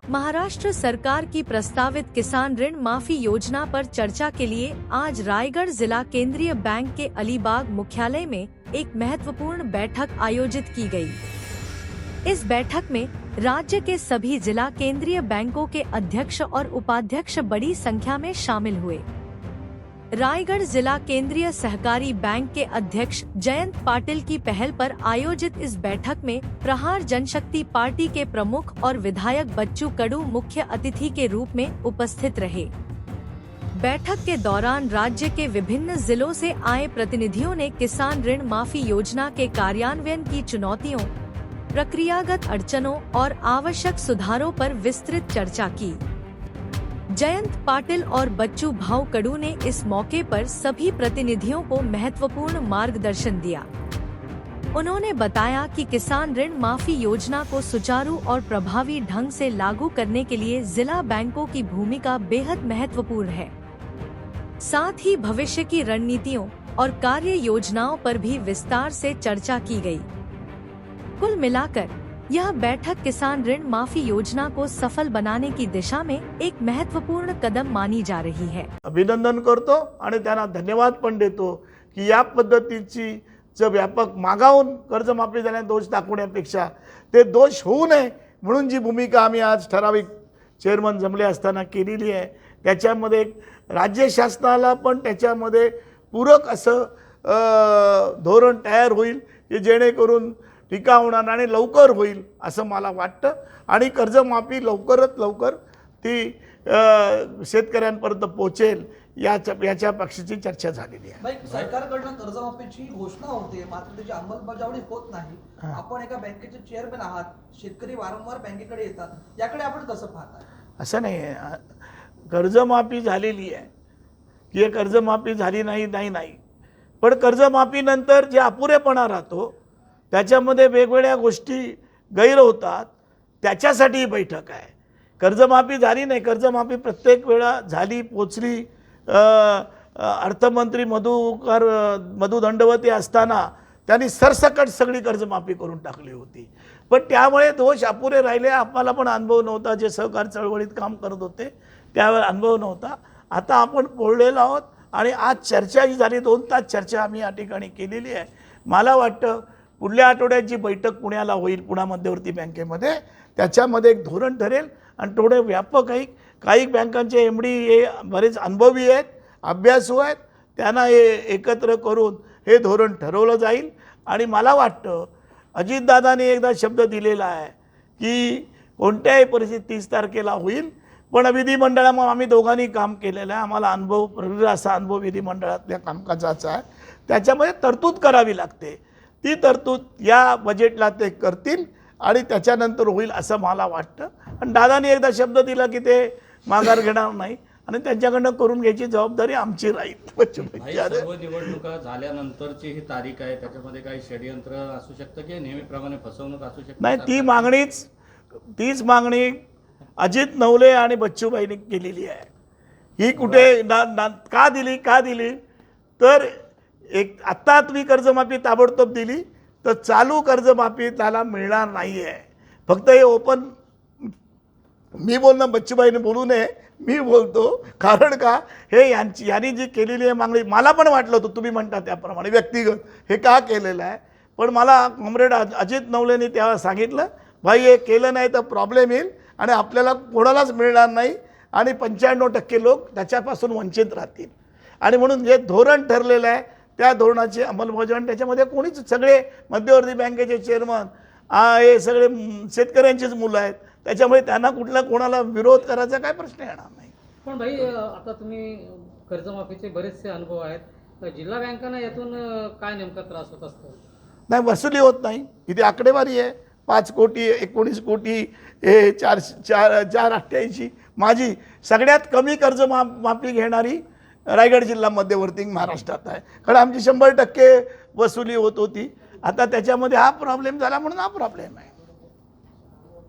महाराष्ट्र सरकार की प्रस्तावित किसान ऋण माफी योजना पर चर्चा के लिए आज रायगढ़ जिला केंद्रीय बैंक के अलीबाग मुख्यालय में एक महत्वपूर्ण बैठक आयोजित की गई। इस बैठक में राज्य के सभी जिला केंद्रीय बैंकों के अध्यक्ष और उपाध्यक्ष बड़ी संख्या में शामिल हुए। रायगढ़ जिला केंद्रीय सहकारी बैंक के अध्यक्ष जयंत पाटिल की पहल पर आयोजित इस बैठक में प्रहार जनशक्ति पार्टी के प्रमुख और विधायक बच्चू कडू मुख्य अतिथि के रूप में उपस्थित रहे। बैठक के दौरान राज्य के विभिन्न जिलों से आए प्रतिनिधियों ने किसान ऋण माफी योजना के कार्यान्वयन की चुनौतियों, प्रक्रियागत अड़चनों और आवश्यक सुधारों पर विस्तृत चर्चा की। जयंत पाटिल और बच्चू भाऊ कडू ने इस मौके पर सभी प्रतिनिधियों को महत्वपूर्ण मार्गदर्शन दिया। उन्होंने बताया कि किसान ऋण माफी योजना को सुचारू और प्रभावी ढंग से लागू करने के लिए जिला बैंकों की भूमिका बेहद महत्वपूर्ण है। साथ ही भविष्य की रणनीतियों और कार्य योजनाओं पर भी विस्तार से चर्चा की गई। कुल मिलाकर यह बैठक किसान ऋण माफी योजना को सफल बनाने की दिशा में एक महत्वपूर्ण कदम मानी जा रही है। अभिनंदन करतो आणि त्यांना धन्यवाद पण देतो की या पद्धतीची व्यापक मागावून कर्जमाफी झाल्याने दोष दाखवण्यापेक्षा ते दोष होऊ नये म्हणून जी भूमिका आम्ही आज ठराविक चेअरमन जमले असताना केलेली आहे, त्याच्यामध्ये राज्य शासनाला पण त्याच्यामध्ये पूरक असं धोरण तयार होईल की जेणेकरून टीका होणार आणि लवकर होईल असं मला वाटतं आणि कर्जमाफी लवकरात लवकर ती शेतकऱ्यांपर्यंत पोहोचेल याच्या पक्षाची चर्चा झालेली आहे। सरकारकडून कर्जमाफीची घोषणा होते मात्र त्याची अंमलबजावणी होत नाही। आपण एका बँकेचे चेअरमन आहात, शेतकरी वारंवार बँकेकडे येतात, याकडे आपण कसं पाहता? असं नाही, कर्जमाफी झालेली आहे की कर्जमाफी झाली नाही, पण कर्जमाफीनंतर जे अपुरेपणा राहतो त्याच्यामध्ये वेगवेगळ्या गोष्टी गैर होतात, त्याच्यासाठी ही बैठक आहे। कर्जमाफी झाली नाही, कर्जमाफी प्रत्येक वेळा झाली पोचली। अर्थमंत्री मधु दंडवती असताना त्यांनी सरसकट सगळी कर्जमाफी करून टाकली होती, पण त्यामुळे दोष अपुरे राहिले। आम्हाला पण अनुभव नव्हता, जे सहकार चळवळीत काम करत होते त्यावर अनुभव नव्हता। आता आपण बोललेलो आहोत आणि आज चर्चा जी झाली, 2 तास चर्चा आम्ही या ठिकाणी केलेली आहे। मला वाटतं पुढल्या आठवड्यात जी बैठक पुण्याला होईल, पुणे मध्यवर्ती बँकेमध्ये, त्याच्यामध्ये एक धोरण ठरेल आणि थोडे व्यापक आहे। काही बँकांचे एमडी हे बरेच अनुभवी आहेत, अभ्यासू आहेत, त्यांना हे एकत्र करून हे धोरण ठरवलं जाईल। आणि मला वाटतं अजितदादांनी एकदा शब्द दिलेला आहे की कोणत्याही परिस्थितीत 30 तारखेला होईल, पण विधिमंडळामध्ये आम्ही दोघांनी काम केलेलं आहे, आम्हाला अनुभव प्रवीण असा अनुभव विधिमंडळातल्या कामकाजाचा आहे, त्याच्यामध्ये तरतूद करावी लागते। ती तरतूद या बजेटला ते करतील आणि त्याच्यानंतर होईल असं मला वाटतं। आणि दादांनी एकदा शब्द दिला की ते माघार घेणार नाही आणि त्यांच्याकडनं करून घ्यायची जबाबदारी आमची राहील। सर्व निवडणुका झाल्यानंतरची ही तारीख आहे, त्याच्यामध्ये काही षडयंत्र असू शकतं की नेहमीप्रमाणे फसवणूक असू शकते? नाही, तीच मागणी अजित नवले आणि बच्चूभाईंनी केलेली आहे। ही कुठे का दिली तर एक आता तुम्ही कर्जमाफी ताबडतोब दिली तर चालू कर्जमाफी त्याला मिळणार नाही आहे। फक्त हे ओपन मी बोलणं, बच्चूभाईने बोलू नये, मी बोलतो, कारण का हे यांनी जी केलेली आहे मागणी, मला पण वाटलं होतं तुम्ही म्हणता त्याप्रमाणे व्यक्तिगत हे का केलेलं आहे, पण मला कॉम्रेड अजित नवलेंनी तेव्हा सांगितलं, भाई हे केलं नाही तर प्रॉब्लेम येईल आणि आपल्याला कोणालाच मिळणार नाही आणि 95% लोक त्याच्यापासून वंचित राहतील। आणि म्हणून जे धोरण ठरलेलं आहे त्या धोरणाची अंमलबजावणी, त्याच्यामध्ये कोणीच, सगळे मध्यवर्ती बँकेचे चेअरमन हे सगळे शेतकऱ्यांचीच मुलं आहेत, त्याच्यामुळे त्यांना कोणाला विरोध करायचा काय प्रश्न येणार नाही। पण भाई, आता तुम्ही कर्जमाफीचे बरेचसे अनुभव आहेत, जिल्हा बँकांना यातून काय नेमका त्रास होत असतो? नाही, वसुली होत नाही, इथे आकडेवारी आहे 5 कोटी 19 कोटी हे 488 माझी सगळ्यात कमी कर्जमाफी घेणारी रायगड जिल्हा मध्यवर्ती महाराष्ट्रात आहे, कारण आमची 100% वसुली होत होती। आता त्याच्यामध्ये हा प्रॉब्लेम झाला म्हणून हा प्रॉब्लेम आहे।